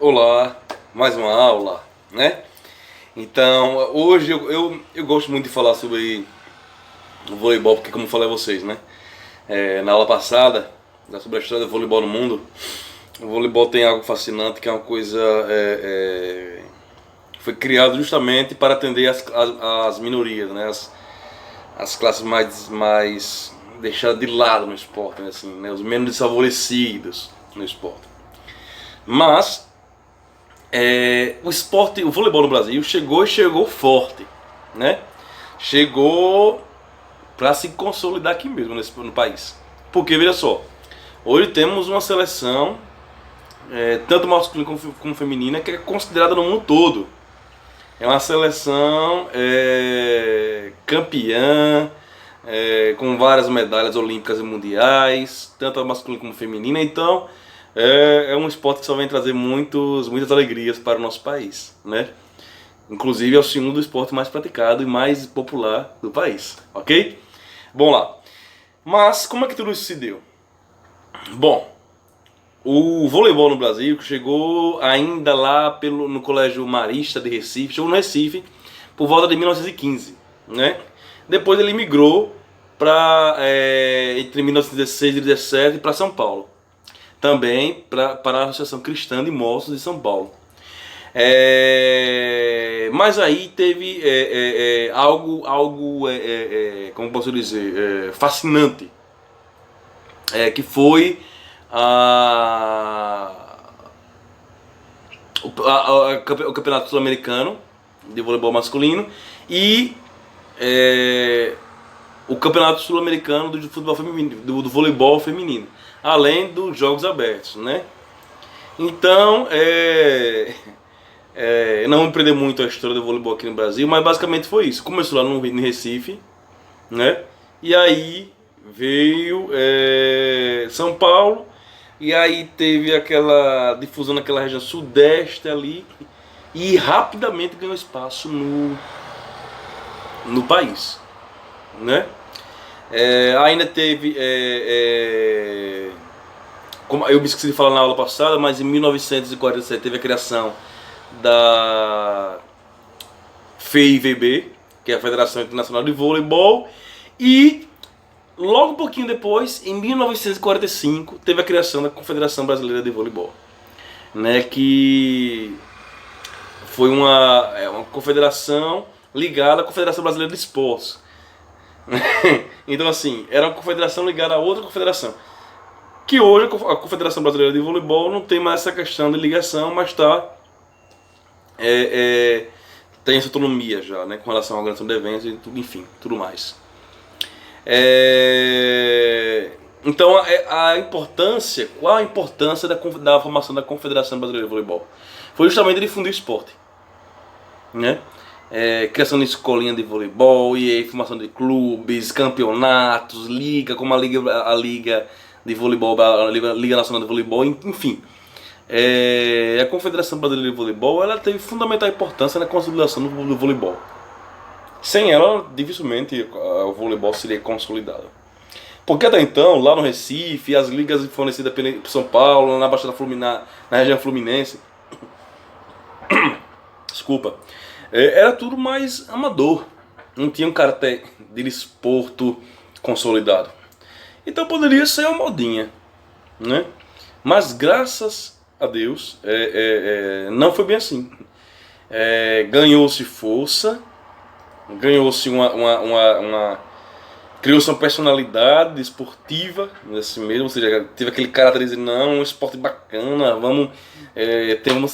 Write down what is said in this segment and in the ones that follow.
Olá, mais uma aula, né? Então, hoje eu gosto muito de falar sobre o voleibol, porque como eu falei a vocês, né? Na aula passada, sobre a história do voleibol no mundo, o voleibol tem algo fascinante, que é uma coisa... foi criado justamente para atender as minorias, né? As classes mais deixadas de lado no esporte, né? Assim, né? Os menos desfavorecidos no esporte. Mas... o esporte, o voleibol no Brasil chegou forte, né? Chegou para se consolidar aqui mesmo no país. Porque veja só, hoje temos uma seleção, tanto masculina como feminina, que é considerada no mundo todo. É uma seleção campeã, com várias medalhas olímpicas e mundiais, tanto a masculina como a feminina. Então é um esporte que só vem trazer muitas alegrias para o nosso país, né? Inclusive é o segundo esporte mais praticado e mais popular do país, ok? Bom lá. Mas como é que tudo isso se deu? Bom, o voleibol no Brasil chegou ainda lá no Colégio Marista de Recife, chegou no Recife por volta de 1915, né? Depois ele migrou entre 1916 e 17 para São Paulo, também para a Associação Cristã de Moços de São Paulo. Mas aí teve algo como posso dizer, fascinante, que foi o Campeonato Sul-Americano de voleibol masculino e o Campeonato Sul-Americano do futebol feminino, do voleibol feminino, além dos jogos abertos, né? Então, não vou aprender muito a história do voleibol aqui no Brasil, mas basicamente foi isso. Começou lá no Recife, né? E aí veio São Paulo, e aí teve aquela difusão naquela região sudeste ali, e rapidamente ganhou espaço no país, né? Ainda teve, como eu me esqueci de falar na aula passada, mas em 1947 teve a criação da FIVB, que é a Federação Internacional de Voleibol, e logo um pouquinho depois, em 1945, teve a criação da Confederação Brasileira de Voleibol, né, que foi uma confederação ligada à Confederação Brasileira de Esportes. Então assim, era uma confederação ligada a outra confederação, que hoje a Confederação Brasileira de Voleibol não tem mais essa questão de ligação, mas tem essa autonomia já, né, com relação à organização de eventos e tudo, enfim, tudo mais. Então qual a importância da formação da Confederação Brasileira de Voleibol? Foi justamente difundir o esporte, né? Criação de escolinha de voleibol, e aí formação de clubes, campeonatos, liga, como a liga de voleibol, a Liga Nacional de Voleibol, enfim. A Confederação Brasileira de Voleibol, ela teve fundamental importância na consolidação do voleibol. Sem ela, dificilmente o voleibol seria consolidado. Porque até então, lá no Recife, as ligas fornecidas por São Paulo, na Baixada Fluminense, na região fluminense, desculpa, era tudo mais amador. Não tinha um caráter de desporto consolidado. Então poderia ser uma modinha, né? Mas graças a Deus, não foi bem assim. Ganhou-se força, ganhou-se criou-se uma personalidade esportiva, assim mesmo, ou seja, teve aquele caráter de dizer, não, um esporte bacana, vamos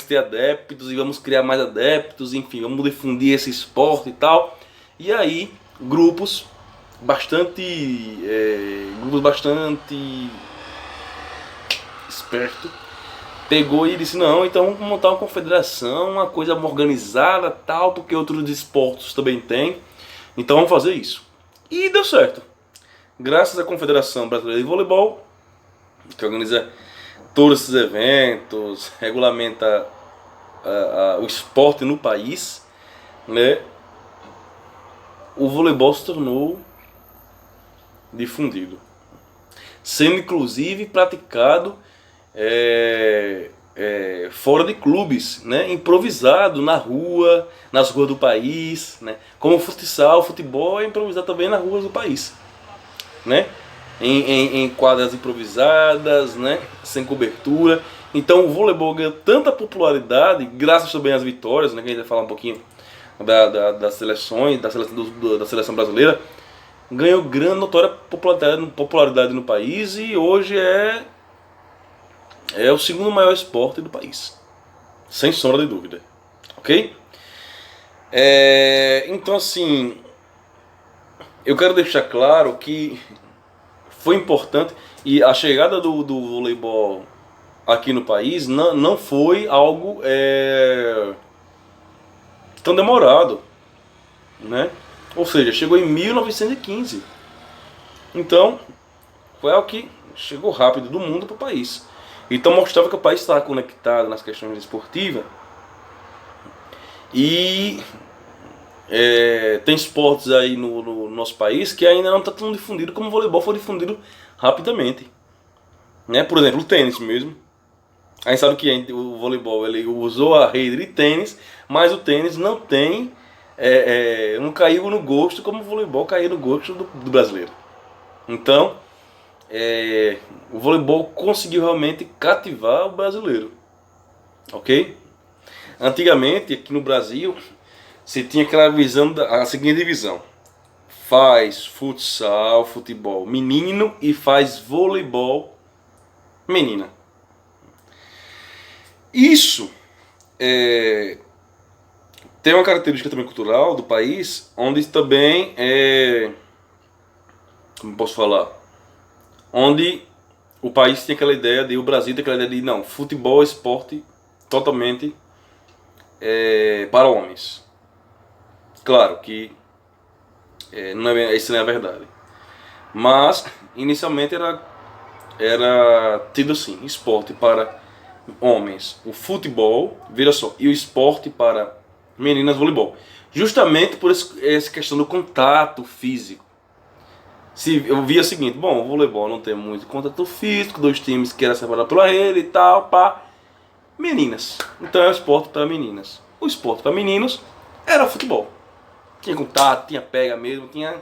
ter adeptos e vamos criar mais adeptos, enfim, vamos difundir esse esporte e tal. E aí, grupos bastante esperto pegou e disse, não, então vamos montar uma confederação, uma coisa organizada, tal, porque outros esportes também tem, então vamos fazer isso. E deu certo. Graças à Confederação Brasileira de Voleibol, que organiza todos esses eventos, regulamenta o esporte no país, né, o voleibol se tornou difundido, sendo inclusive praticado fora de clubes, né? Improvisado na rua, nas ruas do país, né? Como o futsal, o futebol é improvisado também nas ruas do país, né? Em quadras improvisadas, né? Sem cobertura. Então o voleibol ganhou tanta popularidade, graças também às vitórias, né? Que a gente vai falar um pouquinho das seleções, da seleção brasileira, ganhou grande notória popularidade no país e hoje é o segundo maior esporte do país, sem sombra de dúvida, ok? Então assim, eu quero deixar claro que foi importante e a chegada do voleibol aqui no país não foi algo tão demorado, né? Ou seja, chegou em 1915. Então, foi algo que chegou rápido do mundo para o país. Então mostrava que o país estava conectado nas questões esportivas. E tem esportes aí no nosso país que ainda não está tão difundido como o voleibol foi difundido rapidamente, né? Por exemplo, o tênis mesmo. A gente sabe que o voleibol ele usou a rede de tênis, mas o tênis não tem, não caiu no gosto como o voleibol caiu no gosto do brasileiro. Então, o voleibol conseguiu realmente cativar o brasileiro, ok? Antigamente, aqui no Brasil, você tinha aquela visão, a seguinte visão: faz futsal, futebol menino e faz voleibol menina. Isso tem uma característica também cultural do país, onde também como posso falar, onde o país tem aquela ideia o Brasil tem aquela ideia de não, futebol é esporte totalmente para homens. Claro que isso não é a verdade, mas inicialmente era tido assim, esporte para homens, o futebol, veja só, e o esporte para meninas, voleibol. Justamente por essa questão do contato físico. Se eu via o seguinte, bom, o voleibol não tem muito contato físico, dois times que eram separados pela rede e tal, pá. Meninas. Então é o esporte para meninas. O esporte para meninos era o futebol. Tinha contato, tinha pega mesmo, tinha,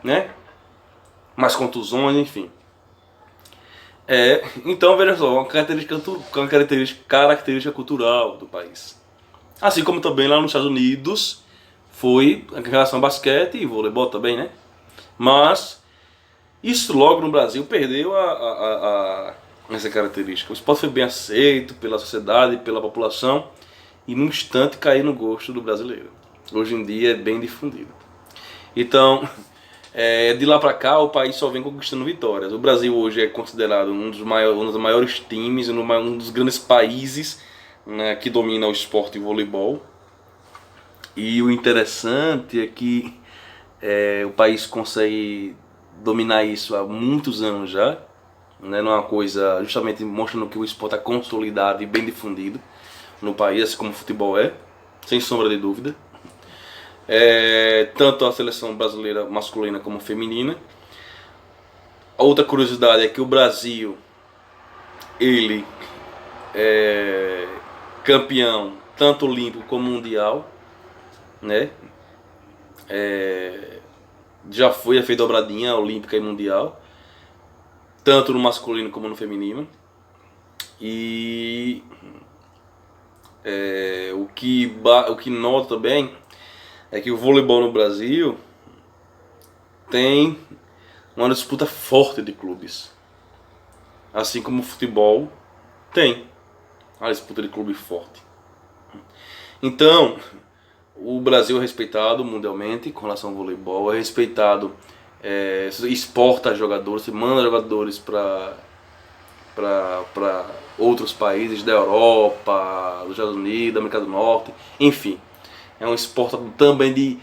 né, mais contusões, enfim. Então veja só, uma característica cultural do país. Assim como também lá nos Estados Unidos foi em relação ao basquete e voleibol também, né? Mas isso logo no Brasil perdeu essa característica. O esporte foi bem aceito pela sociedade, pela população e num instante caiu no gosto do brasileiro. Hoje em dia é bem difundido. Então, de lá pra cá o país só vem conquistando vitórias. O Brasil hoje é considerado um dos maiores times, um dos grandes países, né, que domina o esporte e o voleibol. E o interessante é que o país consegue dominar isso há muitos anos já, né? Não é uma coisa, justamente mostrando que o esporte é consolidado e bem difundido no país, assim como o futebol sem sombra de dúvida. Tanto a seleção brasileira masculina como feminina. A outra curiosidade é que o Brasil, ele é campeão tanto olímpico como mundial, né? Já foi feita dobradinha olímpica e mundial, tanto no masculino como no feminino. E o que nota também é que o voleibol no Brasil tem uma disputa forte de clubes, assim como o futebol tem uma disputa de clube forte. Então, o Brasil é respeitado mundialmente com relação ao voleibol, é respeitado, exporta jogadores, manda jogadores para outros países da Europa, dos Estados Unidos, da América do Norte, enfim. É um esporte também de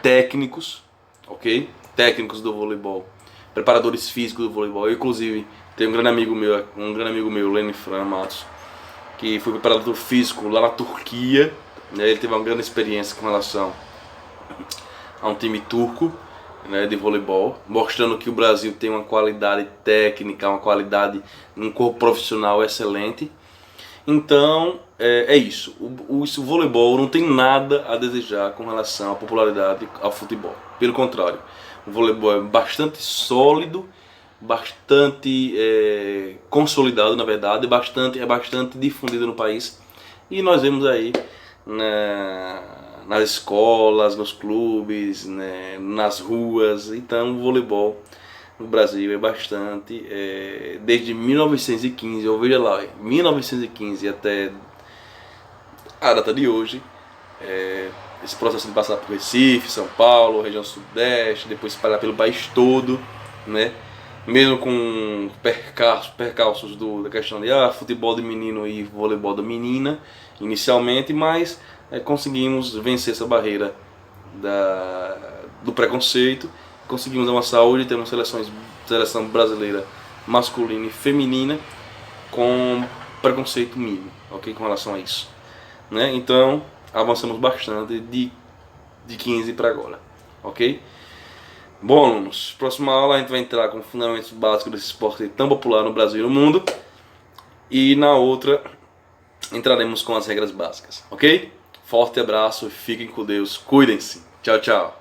técnicos, ok? Técnicos do voleibol, preparadores físicos do voleibol. Eu, inclusive, tenho um grande amigo meu, Lenny Fran Matos, que foi preparador físico lá na Turquia, né? Ele teve uma grande experiência com relação a um time turco, né, de voleibol, mostrando que o Brasil tem uma qualidade técnica, uma qualidade, um corpo profissional excelente. Então, é isso. O voleibol não tem nada a desejar com relação à popularidade ao futebol. Pelo contrário, o voleibol é bastante sólido, bastante consolidado, na verdade, é bastante difundido no país. E nós vemos aí nas escolas, nos clubes, né, nas ruas. Então, o voleibol no Brasil é bastante, desde 1915, ou veja lá, 1915 até a data de hoje, esse processo de passar por Recife, São Paulo, região sudeste, depois espalhar pelo país todo, né? Mesmo com percalços da questão de futebol de menino e voleibol da menina, inicialmente, mas conseguimos vencer essa barreira do preconceito, conseguimos avançar hoje, temos seleção brasileira masculina e feminina com preconceito mínimo, ok? Com relação a isso, né? Então, avançamos bastante de 15 para agora, ok? Bom, alunos, próxima aula a gente vai entrar com fundamentos básicos desse esporte tão popular no Brasil e no mundo, e na outra entraremos com as regras básicas, ok? Forte abraço, fiquem com Deus, cuidem-se, tchau, tchau.